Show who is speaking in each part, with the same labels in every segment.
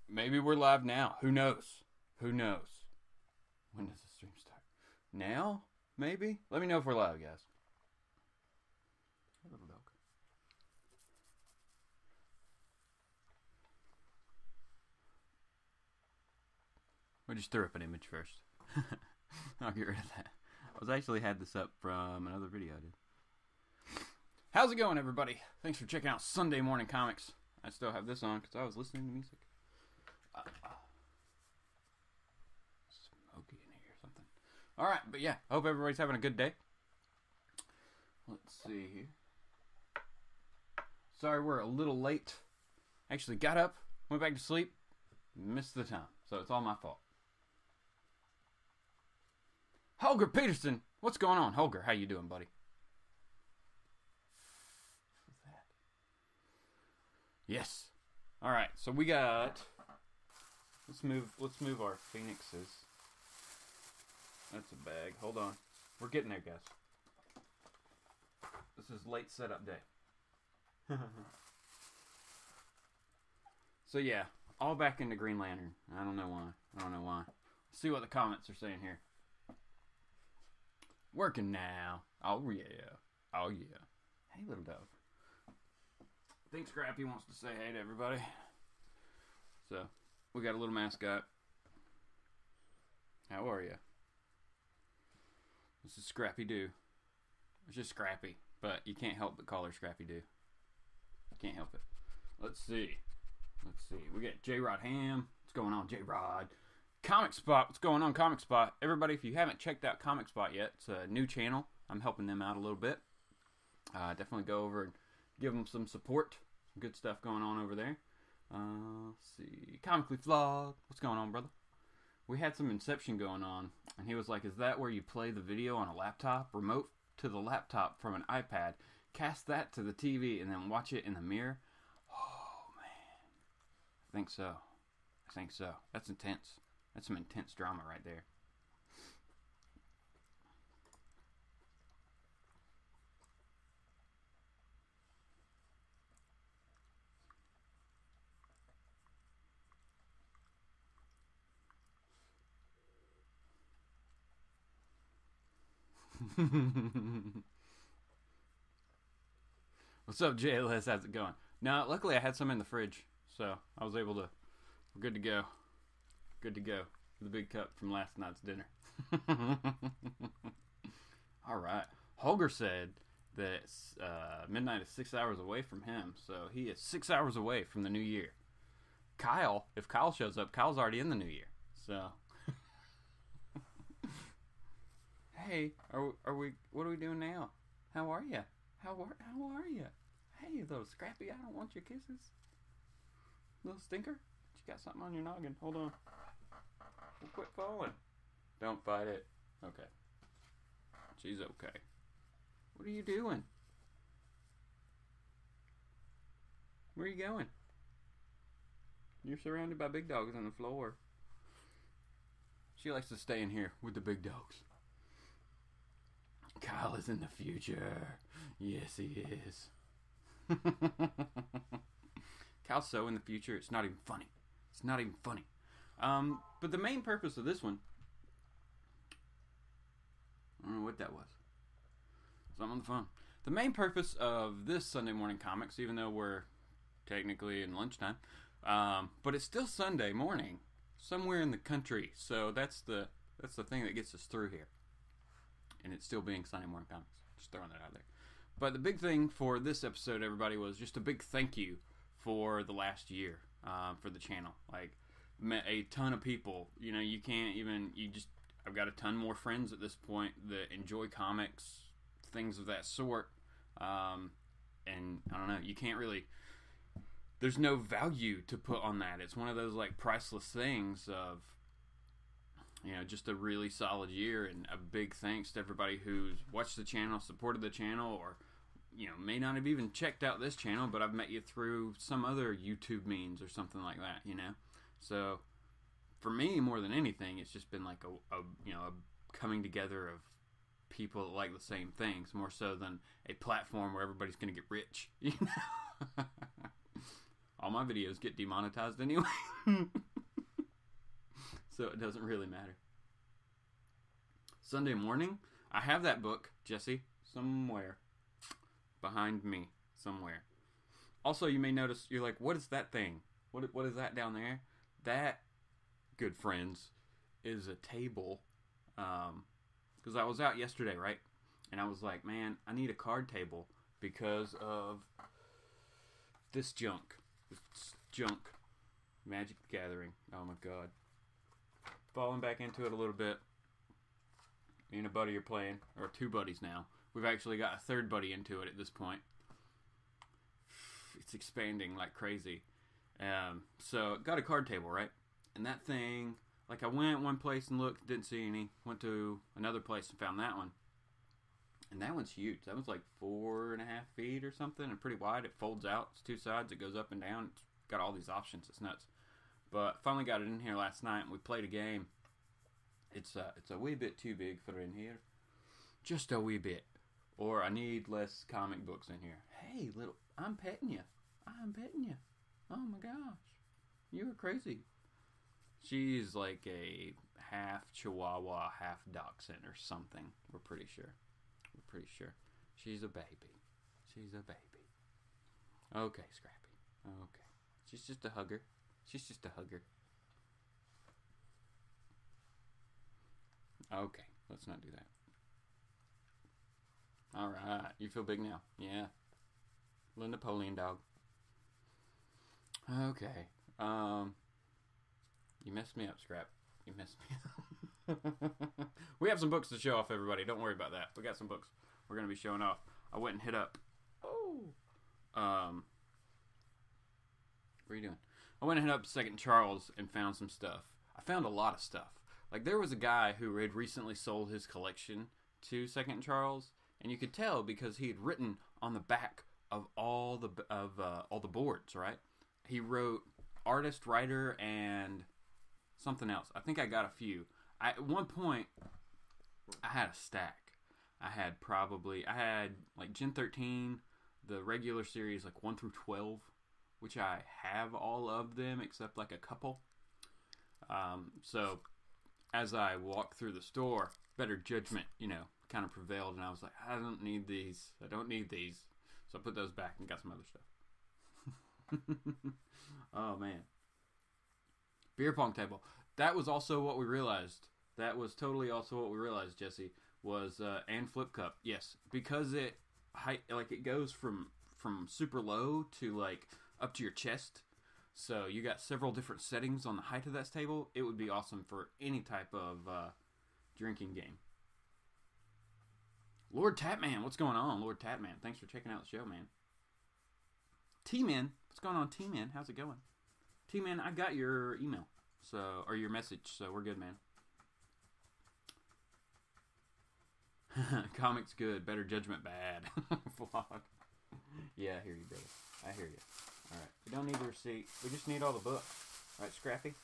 Speaker 1: Maybe we're live now. Who knows? Who knows? When does the stream start? Now? Maybe? Let me know if we're live, guys. Hey, little dog. We just threw up an image first. I'll get rid of that. I actually had this up from another video I did. How's it going, everybody? Thanks for checking out Sunday Morning Comics. I still have this on because I was listening to music. Smoky in here or something. Alright, but yeah, I hope everybody's having a good day. Let's see here. Sorry we're a little late. Actually got up, went back to sleep, missed the time. So it's all my fault. Holger Peterson, what's going on? Holger, how you doing, buddy? What's that? Yes. All right, so we got. Let's move our phoenixes. That's a bag. Hold on, we're getting there, guys. This is late setup day. So yeah, all back into Green Lantern. I don't know why. Let's see what the comments are saying here. Working now. Oh yeah. Oh yeah. Hey, little dog. I think Scrappy wants to say hey to everybody. So, we got a little mascot. How are you? This is Scrappy Doo. It's just Scrappy, but you can't help but call her Scrappy Doo. Can't help it. Let's see. We got J-Rod Ham. What's going on, J-Rod? Comic Spot. What's going on, Comic Spot? Everybody, if you haven't checked out Comic Spot yet, it's a new channel. I'm helping them out a little bit. Definitely go over and give them some support. Some good stuff going on over there. Let's see. Comically Flawed. What's going on, brother? We had some Inception going on, and he was like, is that where you play the video on a laptop? Remote to the laptop from an iPad. Cast that to the TV and then watch it in the mirror? Oh, man. I think so. That's intense. That's some intense drama right there. What's up, JLS? How's it going? Now, luckily I had some in the fridge, so I was able to. We're good to go. Good to go. The big cup from last night's dinner. Alright. Holger said that midnight is 6 hours away from him, so he is 6 hours away from the new year. Kyle, if Kyle shows up, Kyle's already in the new year. So. Hey, are we? What are we doing now? How are you? How are you? Hey, little Scrappy, I don't want your kisses. Little stinker, you got something on your noggin. Hold on. Well, quit falling. Don't fight it. Okay. She's okay. What are you doing? Where are you going? You're surrounded by big dogs on the floor. She likes to stay in here with the big dogs. Kyle is in the future. Yes, he is. Kyle's so in the future, it's not even funny. It's not even funny. But the main purpose of this one, I don't know what that was. Something on the phone. The main purpose of this Sunday Morning Comics, even though we're technically in lunchtime, but it's still Sunday morning somewhere in the country. So that's the thing that gets us through here. And it's still being Sunday Morning Comics. Just throwing that out there. But the big thing for this episode, everybody, was just a big thank you for the last year, for the channel. Like, met a ton of people. You know, I've got a ton more friends at this point that enjoy comics, things of that sort. And I don't know, you can't really, there's no value to put on that. It's one of those, like, priceless things of, you know, just a really solid year, and a big thanks to everybody who's watched the channel, supported the channel, or, you know, may not have even checked out this channel, but I've met you through some other YouTube means or something like that, you know? So, for me, more than anything, it's just been like a coming together of people that like the same things, more so than a platform where everybody's going to get rich, you know? all my videos get demonetized anyway. So it doesn't really matter. Sunday morning, I have that book, Jesse, somewhere behind me, somewhere. Also, you may notice, you're like, what is that thing? What is that down there? That, good friends, is a table. Because I was out yesterday, right? And I was like, man, I need a card table because of this junk. This junk. Magic the Gathering. Oh my god. Falling back into it a little bit. Me and a buddy are playing, or 2 buddies now. We've actually got a 3rd buddy into it at this point. It's expanding like crazy. So, got a card table, right? And that thing, like I went one place and looked, didn't see any. Went to another place and found that one. And that one's huge. That one's like 4.5 feet or something, and pretty wide. It folds out. It's 2 sides. It goes up and down. It's got all these options. It's nuts. But finally got it in here last night, and we played a game. It's a wee bit too big for in here. Just a wee bit. Or I need less comic books in here. Hey, little, I'm petting you. I'm petting you. Oh my gosh. You were crazy. She's like a half Chihuahua, half Dachshund or something. We're pretty sure. We're pretty sure. She's a baby. She's a baby. Okay, Scrappy. Okay. She's just a hugger. She's just a hugger. Okay, let's not do that. Alright, you feel big now. Yeah. Little Napoleon dog. Okay. You messed me up, Scrap. You messed me up. We have some books to show off, everybody. Don't worry about that. We got some books we're going to be showing off. I went and hit up... What are you doing? I went and hit up Second Charles and found some stuff. I found a lot of stuff. Like, there was a guy who had recently sold his collection to Second Charles, and you could tell because he had written on the back of all the boards, right? He wrote artist, writer, and something else. I think I got a few. At one point, I had a stack. I had like Gen 13, the regular series, like 1 through 12, which I have all of them except like a couple. So as I walked through the store, better judgment, kind of prevailed, and I was like, I don't need these. I don't need these. So I put those back and got some other stuff. Oh, man. Beer pong table. That was also what we realized. That was totally also what we realized, Jesse, was, and flip cup. Yes, because it goes from super low to, like, up to your chest. So you got several different settings on the height of that table. It would be awesome for any type of drinking game. Lord Tatman, what's going on, Lord Tatman? Thanks for checking out the show, man. T-Man, what's going on, T-Man? How's it going? T-Man, I got your email, or your message, so we're good, man. Comics good, better judgment bad. Vlog. Yeah, I hear you, brother. I hear you. Alright, we don't need the receipt. We just need all the books. Alright, Scrappy?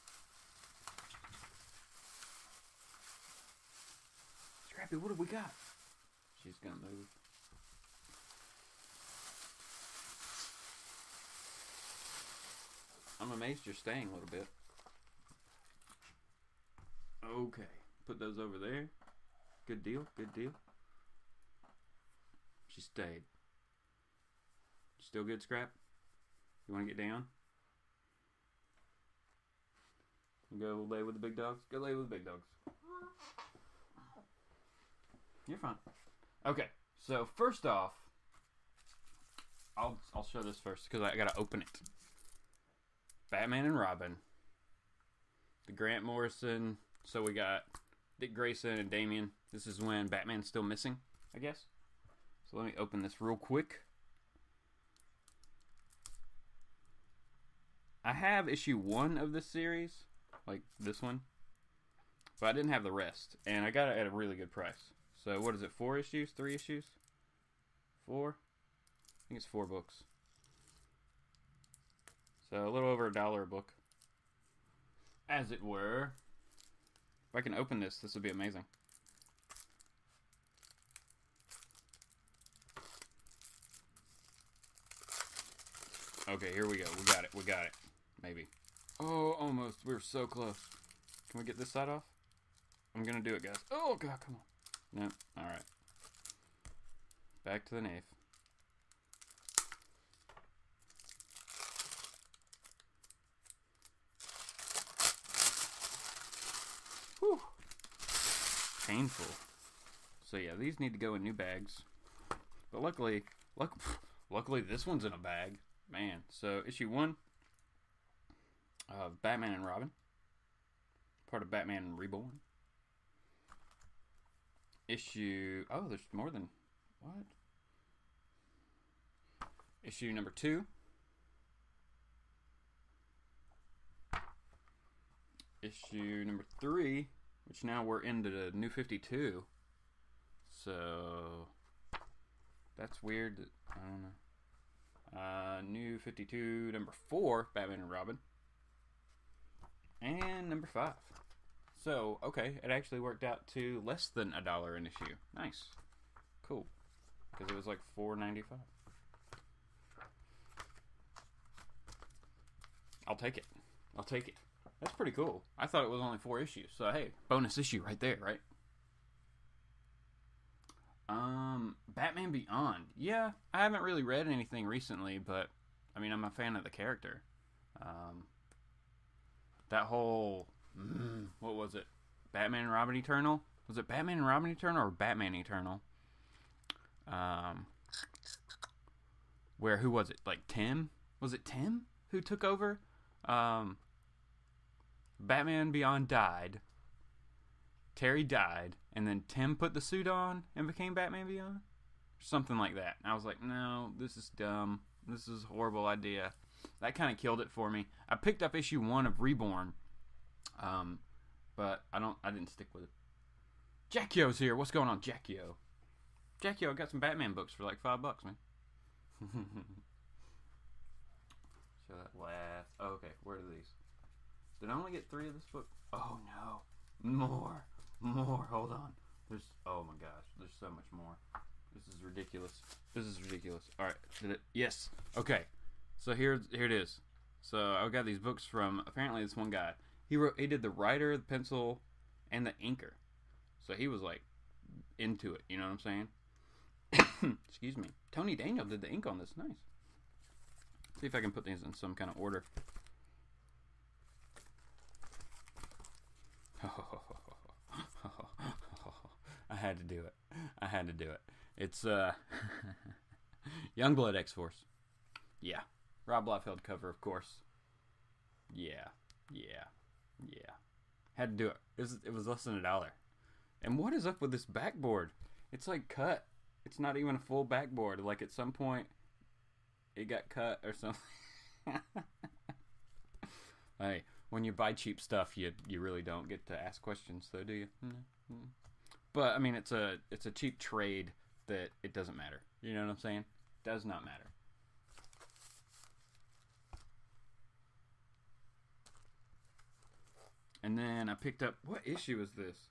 Speaker 1: Scrappy, what have we got? She's gonna move. I'm amazed you're staying a little bit. Okay, put those over there. Good deal, good deal. She stayed. Still good, Scrap? You want to get down? Go lay with the big dogs? Go lay with the big dogs. You're fine. Okay, so first off, I'll show this first because I gotta open it. Batman and Robin. The Grant Morrison. So we got Dick Grayson and Damian. This is when Batman's still missing, I guess. So let me open this real quick. I have issue 1 of this series, like this one, but I didn't have the rest, and I got it at a really good price. So what is it, 4 issues, 3 issues? 4? I think it's 4 books. So a little over $1 a book, as it were. If I can open this, this would be amazing. Okay, here we go. We got it. We got it. Maybe. Oh, almost. We were so close. Can we get this side off? I'm gonna do it, guys. Oh, God, come on. No. Alright. Back to the nave. Whew. Painful. So yeah, these need to go in new bags. But luckily this one's in a bag. Man. So issue 1 of Batman and Robin. Part of Batman Reborn. Issue... Oh, there's more than... What? Issue number 2. Issue number 3, which now we're into the New 52. So that's weird. I don't know. New 52 number 4, Batman and Robin, and number 5. So okay, it actually worked out to less than $1 an issue. Nice, cool, because it was like $4.95. I'll take it. I'll take it. That's pretty cool. I thought it was only 4 issues. So, hey, bonus issue right there, right? Batman Beyond. Yeah, I haven't really read anything recently, but, I mean, I'm a fan of the character. That whole, what was it? Batman and Robin Eternal? Was it Batman and Robin Eternal or Batman Eternal? Where, who was it? Like, Tim? Was it Tim who took over? Batman Beyond died. Terry died. And then Tim put the suit on and became Batman Beyond? Something like that. And I was like, no, this is dumb. This is a horrible idea. That kind of killed it for me. I picked up issue 1 of Reborn. But I didn't stick with it. Jackio's here. What's going on, Jackio? Jackio, I got some Batman books for like $5, man. Show that last. Oh, okay, where are these? Did I only get 3 of this book? Oh no, more. Hold on. There's. Oh my gosh, there's so much more. This is ridiculous. This is ridiculous. All right, did it? Yes. Okay. So here it is. So I got these books from apparently this one guy. He did the writer, the pencil, and the inker. So he was like into it. You know what I'm saying? Excuse me. Tony Daniel did the ink on this. Nice. See if I can put these in some kind of order. I had to do it. I had to do it. It's Youngblood X-Force. Yeah. Rob Liefeld cover, of course. Yeah. Had to do it. It was less than $1. And what is up with this backboard? It's like cut. It's not even a full backboard. Like at some point, it got cut or something. Hey, when you buy cheap stuff, you really don't get to ask questions, though, do you? Mm-hmm. But I mean, it's a cheap trade that it doesn't matter. You know what I'm saying? Does not matter. And then I picked up, what issue is this?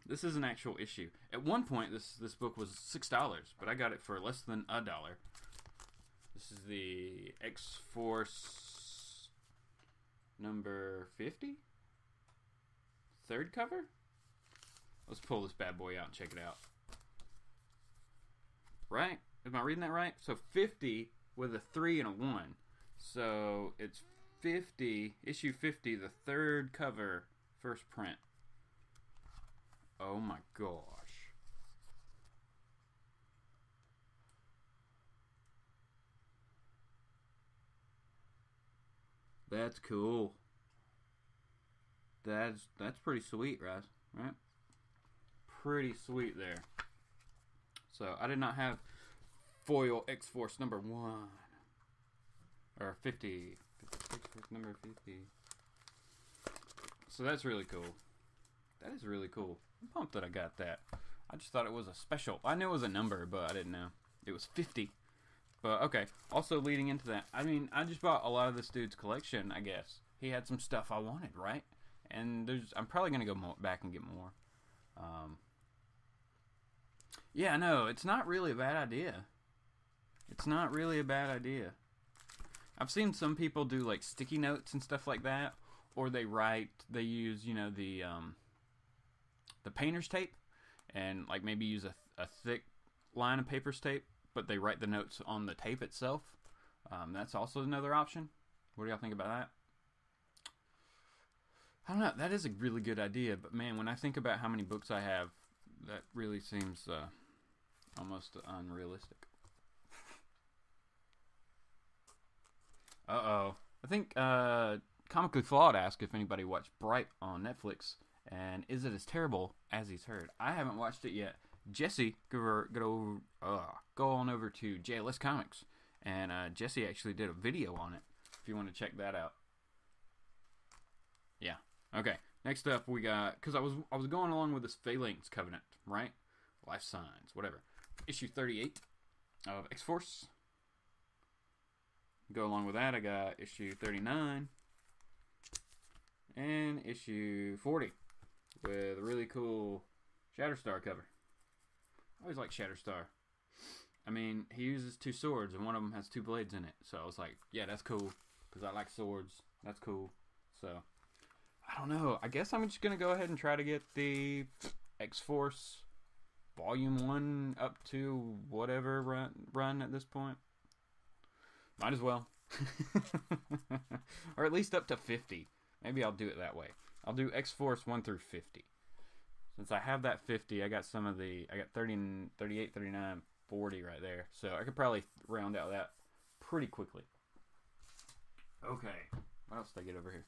Speaker 1: This is an actual issue. At one point, this book was $6, but I got it for less than $1. This is the X-Force number 50? 3rd cover? Let's pull this bad boy out and check it out. Right? Am I reading that right? So 50 with a 3 and a 1. So it's 50, issue 50, the 3rd cover, 1st print. Oh my gosh. That's cool. That's pretty sweet, right? Pretty sweet there. So I did not have foil X-Force number 1 or 50. X-Force number 50. So that's really cool. That is really cool. I'm pumped that I got that. I just thought it was a special. I knew it was a number, but I didn't know it was 50. But okay. Also leading into that, I mean, I just bought a lot of this dude's collection. I guess he had some stuff I wanted, right? And I'm probably gonna go back and get more. Yeah, no, it's not really a bad idea. It's not really a bad idea. I've seen some people do like sticky notes and stuff like that, or they use, you know, the painter's tape, and like maybe use a thick line of paper's tape, but they write the notes on the tape itself. That's also another option. What do y'all think about that? I don't know. That is a really good idea, but man, when I think about how many books I have, that really seems almost unrealistic. Uh-oh. I think Comically Flawed asked if anybody watched Bright on Netflix, and is it as terrible as he's heard? I haven't watched it yet. Jesse, go on over to JLS Comics, and Jesse actually did a video on it, if you want to check that out. Yeah. Okay. Next up, we got, because I was going along with this Phalanx Covenant, right? Life Signs, whatever. Issue 38 of X-Force. Go along with that, I got issue 39 and issue 40 with a really cool Shatterstar cover. I always like Shatterstar. I mean, he uses two swords and one of them has two blades in it. So I was like, yeah, that's cool because I like swords. That's cool. So, I don't know. I guess I'm just going to go ahead and try to get the X-Force Volume 1 up to whatever run at this point. Might as well. Or at least up to 50. Maybe I'll do it that way. I'll do X-Force 1 through 50. Since I have that 50, I got 30, 38, 39, 40 right there. So I could probably round out that pretty quickly. Okay. What else did I get over here?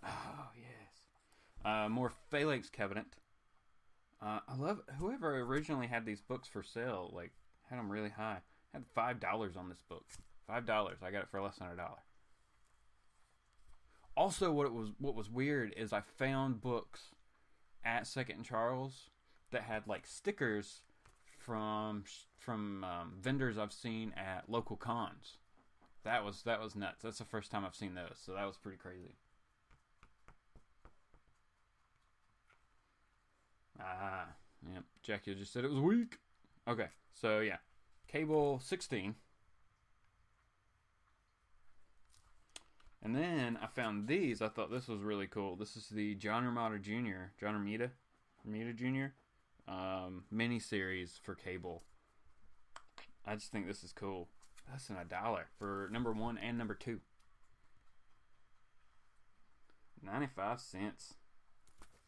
Speaker 1: Oh, yes. More Phalanx Covenant. I love whoever originally had these books for sale, like, had them really high. Had $5 on this book. $5. I got it for less than $1. Also, what was weird is I found books at Second and Charles that had like stickers from vendors I've seen at local cons. That was nuts. That's the first time I've seen those, so that was pretty crazy. Yep. Jackie just said it was weak. Okay, so yeah, Cable 16. And then I found these. I thought this was really cool. This is the John Romita Jr. Mini-series for Cable. I just think this is cool. Less than $1 for number 1 and number 2. 95 cents.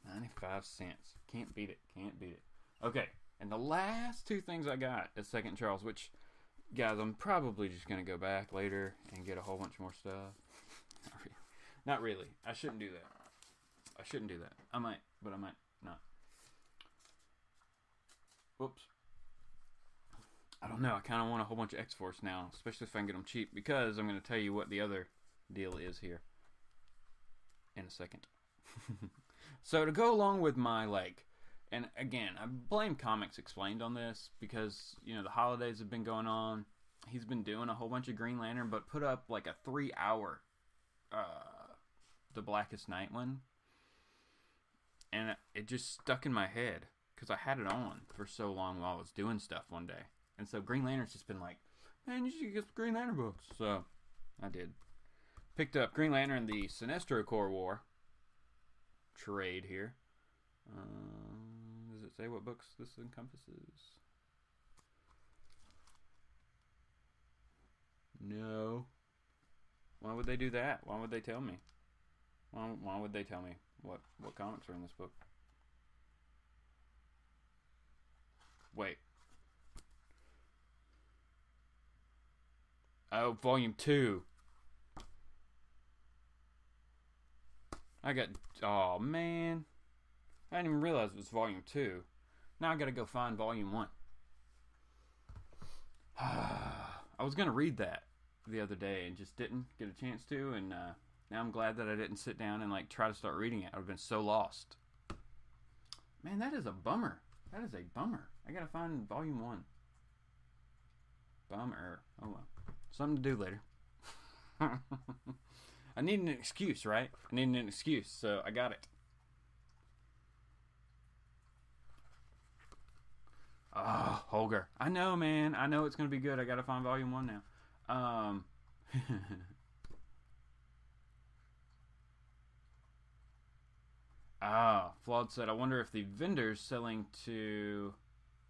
Speaker 1: 95 cents. Can't beat it. Can't beat it. Okay, and the last two things I got at Second Charles, which, guys, I'm probably just going to go back later and get a whole bunch more stuff. Not really. I shouldn't do that. I might, but I might not. Whoops. I don't know. I kind of want a whole bunch of X-Force now, especially if I can get them cheap, because I'm going to tell you what the other deal is here in a second. So to go along with my, like, and again, I blame Comix Explained on this because, you know, the holidays have been going on. He's been doing a whole bunch of Green Lantern, but put up like a 3-hour The Blackest Night one, and it just stuck in my head because I had it on for so long while I was doing stuff one day, and so Green Lantern's just been like, man, you should get some Green Lantern books. So I did. Picked up Green Lantern, the Sinestro Corps War trade here. Does it say what books this encompasses? No. Why would they do that? Why would they tell me? Why would they tell me what comics are in this book? Wait. Oh, volume 2. Oh man. I didn't even realize it was volume 2. Now I gotta go find volume 1. I was gonna read that the other day and just didn't get a chance to, and now I'm glad that I didn't sit down and like try to start reading it. I've been so lost. Man, that is a bummer. That is a bummer. I gotta find volume 1. Bummer. Oh well. Something to do later. I need an excuse, right? I need an excuse, so I got it. Oh, Holger. I know, man. I know it's going to be good. I got to find volume 1 now. Flawed said, I wonder if the vendors selling to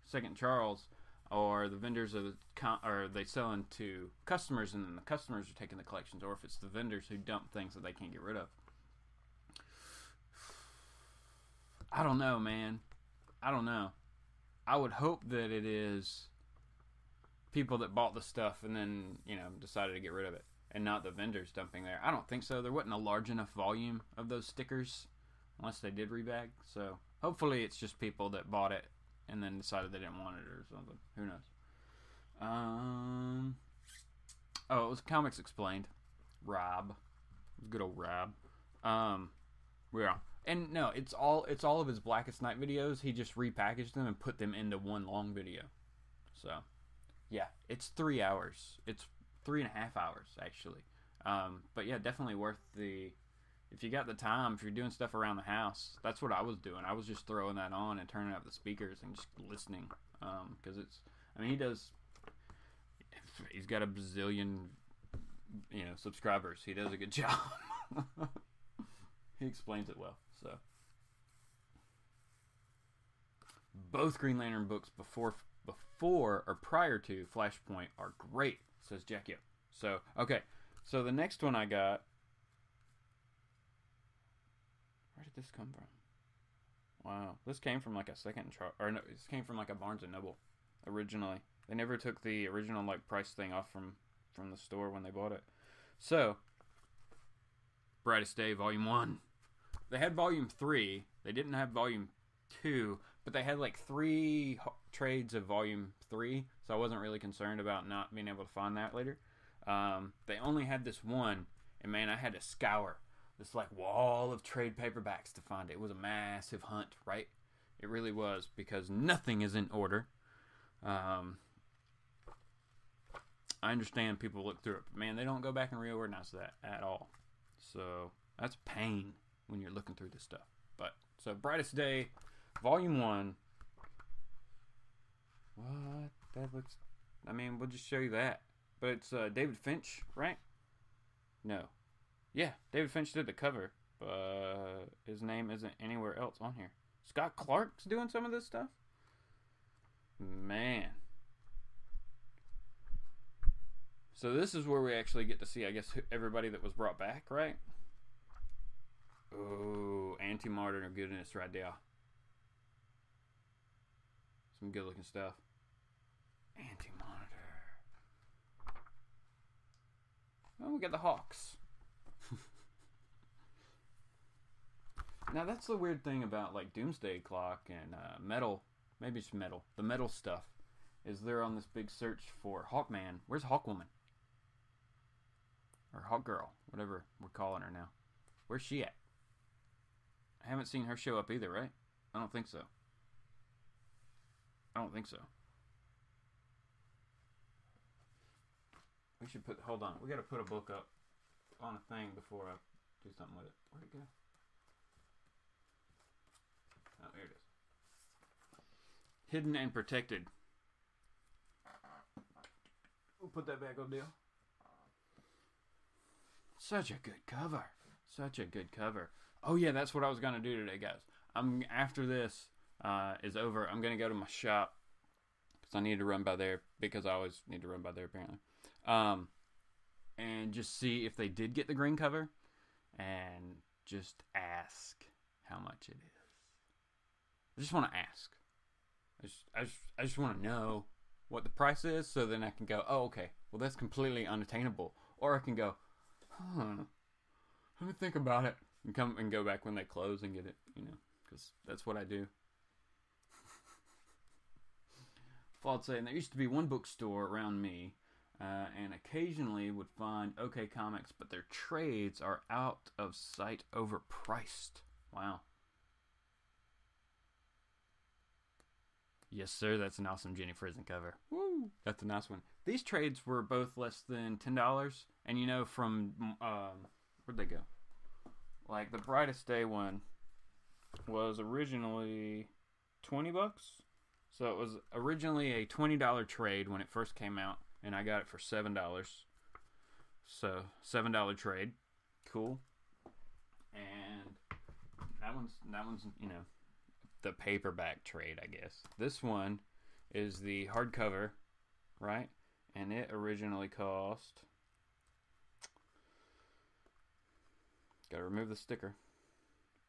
Speaker 1: Second Charles or the vendors are they selling to customers and then the customers are taking the collections, or if it's the vendors who dump things that they can't get rid of. I don't know, man. I don't know. I would hope that it is people that bought the stuff and then, decided to get rid of it, and not the vendors dumping there. I don't think so. There wasn't a large enough volume of those stickers unless they did rebag. So hopefully it's just people that bought it and then decided they didn't want it or something. Who knows? It was Comix Explained. Rob. Good old Rob. Yeah. And no, it's all of his Blackest Night videos. He just repackaged them and put them into one long video. So, yeah, it's 3 hours. It's 3.5 hours, actually. But yeah, definitely worth if you got the time, if you're doing stuff around the house. That's what I was doing. I was just throwing that on and turning up the speakers and just listening. Because he's got a bazillion, subscribers. He does a good job. He explains it well. So, both Green Lantern books before or prior to Flashpoint are great, says Jackie. So, okay. So the next one I got. Where did this come from? Wow, this came from like a this came from like a Barnes and Noble originally. They never took the original price thing off from the store when they bought it. So, Brightest Day Volume 1. They had Volume 3. They didn't have Volume 2, but they had 3 trades of Volume 3, so I wasn't really concerned about not being able to find that later. They only had this one, and man, I had to scour this wall of trade paperbacks to find it. It was a massive hunt, right? It really was, because nothing is in order. I understand people look through it, but man, they don't go back and reorganize that at all. So that's pain when you're looking through this stuff. But so Brightest Day, Volume 1. What? That looks. We'll just show you that. But it's David Finch, right? No. Yeah, David Finch did the cover, but his name isn't anywhere else on here. Scott Clark's doing some of this stuff? Man. So this is where we actually get to see, I guess, everybody that was brought back, right? Oh, Anti-Martyr goodness right there. Some good looking stuff. Anti-Monitor. Oh, we got the Hawks. Now that's the weird thing about Doomsday Clock and Metal. Maybe it's Metal. The Metal stuff is they're on this big search for Hawkman. Where's Hawkwoman? Or Hawkgirl, whatever we're calling her now. Where's she at? I haven't seen her show up either, right? I don't think so. We should hold on. We gotta put a book up on a thing before I do something with it. Where'd it go? Oh, there it is. Hidden and Protected. We'll put that back on deal. Such a good cover. Oh yeah, that's what I was gonna do today, guys. After this is over, I'm gonna go to my shop because I need to run by there, because I always need to run by there apparently. And just see if they did get the green cover, and just ask how much it is. I just want to ask. I just want to know what the price is, so then I can go, oh, okay, well, that's completely unattainable. Or I can go, let me think about it, and come and go back when they close and get it, because that's what I do. Flawed saying, there used to be one bookstore around me, and occasionally would find OK Comics, but their trades are out of sight, overpriced. Wow. Yes, sir. That's an awesome Jenny Frizen cover. Woo! That's a nice one. These trades were both less than $10, and from where'd they go? The Brightest Day one was originally $20, so it was originally a $20 trade when it first came out, and I got it for $7. So $7 trade. Cool. And that one's the paperback trade, I guess. This one is the hardcover, right? And it originally cost, gotta remove the sticker.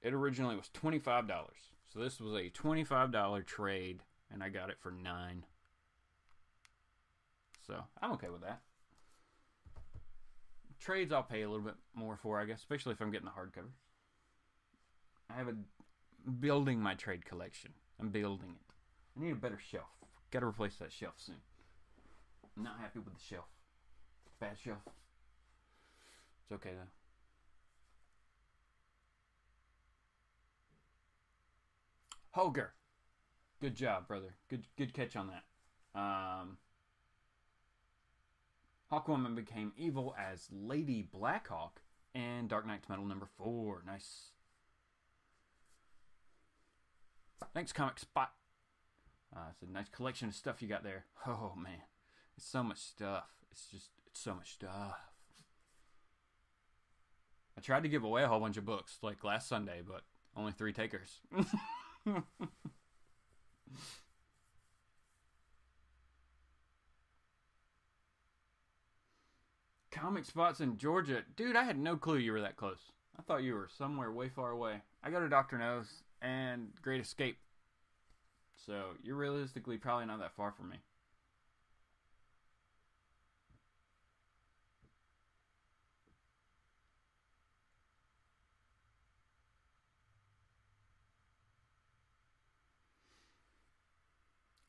Speaker 1: It originally was $25. So this was a $25 trade, and I got it for $9. So I'm okay with that. Trades I'll pay a little bit more for, I guess, especially if I'm getting the hardcover. I have building my trade collection. I'm building it. I need a better shelf. Got to replace that shelf soon. I'm not happy with the shelf. Bad shelf. It's okay though. Holger. Good job, brother. Good catch on that. Hawkwoman became evil as Lady Blackhawk in Dark Knight's Metal #4. Nice. Thanks, Comic Spot. It's a nice collection of stuff you got there. Oh, man. It's so much stuff. It's so much stuff. I tried to give away a whole bunch of books, like last Sunday, but only 3 takers. Comic Spots in Georgia. Dude, I had no clue you were that close. I thought you were somewhere way far away. I go to Dr. No's and Great Escape. So, you're realistically probably not that far from me.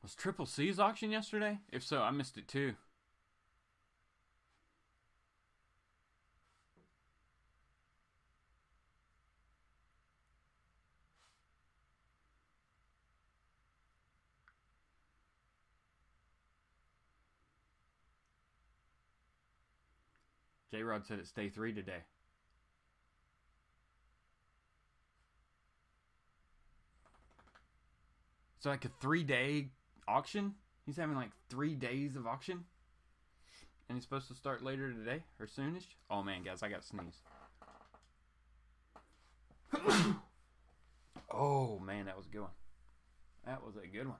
Speaker 1: Was Triple C's auction yesterday? If so, I missed it too. J-Rod said it's day 3 today. So like a 3-day auction? He's having like 3 days of auction? And he's supposed to start later today? Or soonish? Oh man, guys, I got to sneeze. Oh man, that was a good one. That was a good one.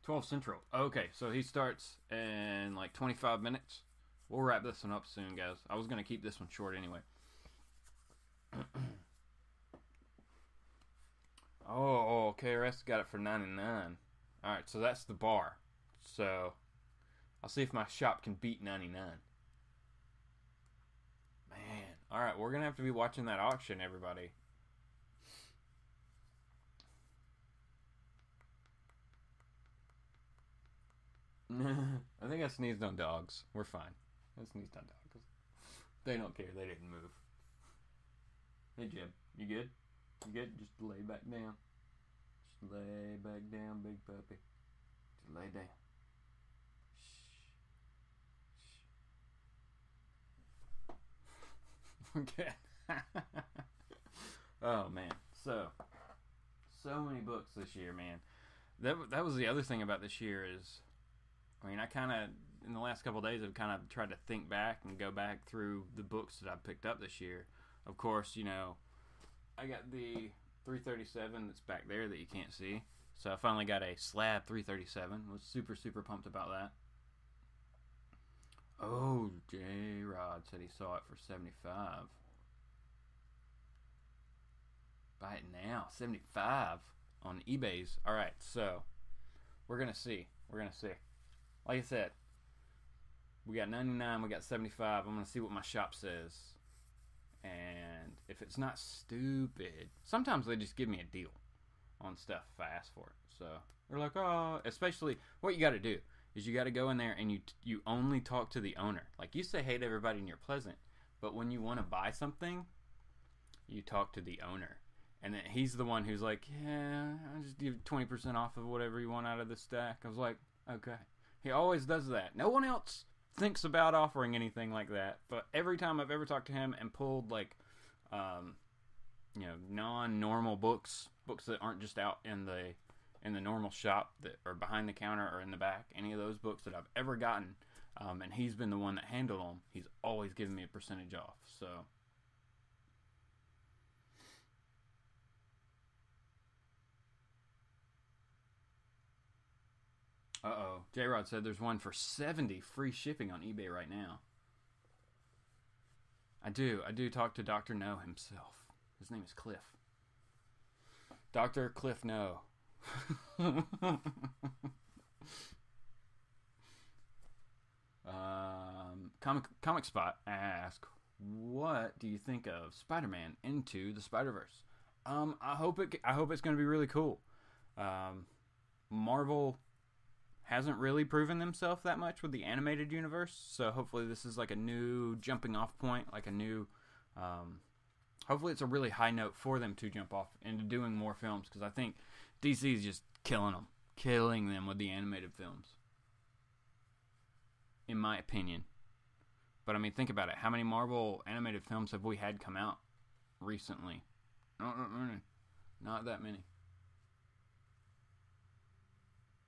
Speaker 1: 12 Central. Okay, so he starts in like 25 minutes. We'll wrap this one up soon, guys. I was going to keep this one short anyway. Oh, KRS got it for 99. Alright, so that's the bar. So, I'll see if my shop can beat 99. Man. Alright, we're going to have to be watching that auction, everybody. I think I sneezed on dogs. We're fine. I sneezed on dogs. They don't care. They didn't move. Hey, Jeb. You good? You good? Just lay back down. Just lay back down, big puppy. Just lay down. Shh. Okay. Oh, man. So many books this year, man. That was the other thing about this year is, I mean, I kind of, in the last couple of days, I've kind of tried to think back and go back through the books that I picked up this year. Of course, you know, I got the 337 that's back there that you can't see. So I finally got a slab 337. Was super pumped about that. Oh, J-Rod said he saw it for 75. Buy it now. 75 on eBay's. Alright, so we're going to see. We're going to see. Like I said, we got 99, we got 75. I'm going to see what my shop says. And if it's not stupid, sometimes they just give me a deal on stuff if I ask for it. So they're like, oh, especially what you got to do is you got to go in there and you only talk to the owner. Like, you say hey to everybody and you're pleasant, but when you want to buy something, you talk to the owner. And then he's the one who's like, yeah, I'll just give 20% off of whatever you want out of the stack. I was like, okay. He always does that. No one else thinks about offering anything like that, but every time I've ever talked to him and pulled like you know, non-normal books that aren't just out in the normal shop that are behind the counter or in the back, any of those books that I've ever gotten, and he's been the one that handled them. He's always given me a percentage off. So. Uh-oh. J-Rod said there's one for $70 free shipping on eBay right now. I do talk to Dr. No himself. His name is Cliff. Dr. Cliff No. Comic Spot asks, what do you think of Spider-Man Into the Spider-Verse? I hope it's going to be really cool. Marvel hasn't really proven themselves that much with the animated universe, so hopefully this is like a new jumping off point, like a new hopefully it's a really high note for them to jump off into doing more films, because I think DC is just killing them with the animated films, in my opinion. But I mean, think about it, how many Marvel animated films have we had come out recently? Not that many.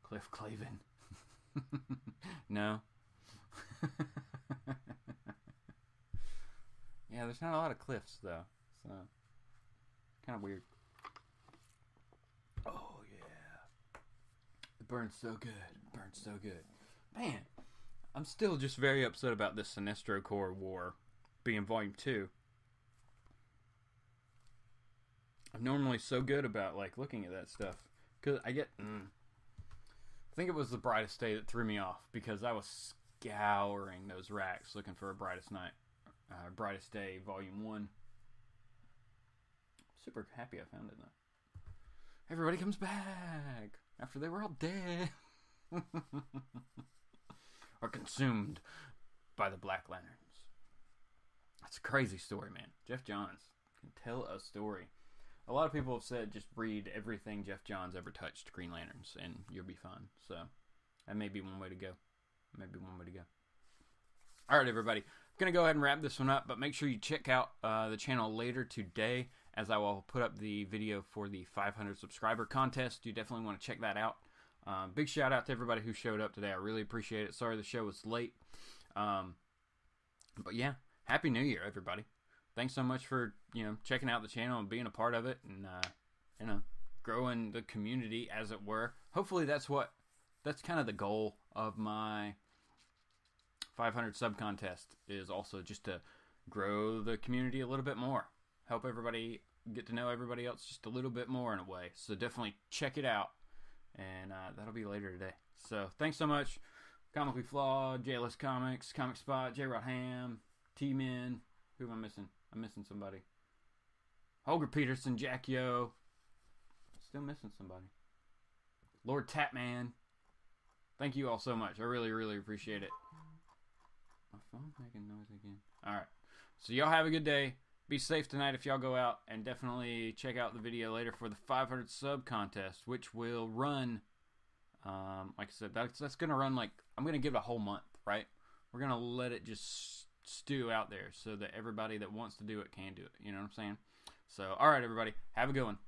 Speaker 1: Cliff Clavin. No. Yeah, there's not a lot of Cliffs though, so kind of weird. Oh yeah, it burns so good. Man, I'm still just very upset about this Sinestro Corps war being Volume 2. I'm normally so good about like looking at that stuff, because I get I think it was The Brightest Day that threw me off, because I was scouring those racks looking for a Brightest Day Volume 1. Super happy I found it though. Everybody comes back after they were all dead. Or consumed by the Black Lanterns. That's a crazy story, man. Jeff Johns can tell a story. A lot of people have said just read everything Jeff Johns ever touched Green Lanterns and you'll be fine. So that may be one way to go. Alright, everybody. I'm going to go ahead and wrap this one up, but make sure you check out the channel later today, as I will put up the video for the 500 subscriber contest. You definitely want to check that out. Big shout out to everybody who showed up today. I really appreciate it. Sorry the show was late. But yeah, Happy New Year, everybody. Thanks so much for, checking out the channel and being a part of it, and, growing the community, as it were. Hopefully that's kind of the goal of my 500 sub contest, is also just to grow the community a little bit more. Help everybody get to know everybody else just a little bit more in a way. So definitely check it out. And that'll be later today. So thanks so much. Comically Flawed, JLS Comics, Comic Spot, J-Rod Ham, T-Men. Who am I missing? I'm missing somebody. Holger Peterson, Jack Yo. Still missing somebody. Lord Tapman. Thank you all so much. I really, really appreciate it. My phone's making noise again. Alright. So y'all have a good day. Be safe tonight if y'all go out, and definitely check out the video later for the 500 sub contest, which will run, like I said, that's going to run I'm going to give it a whole month, right? We're going to let it just stew out there so that everybody that wants to do it can do it. You know what I'm saying? So, alright, everybody. Have a good one.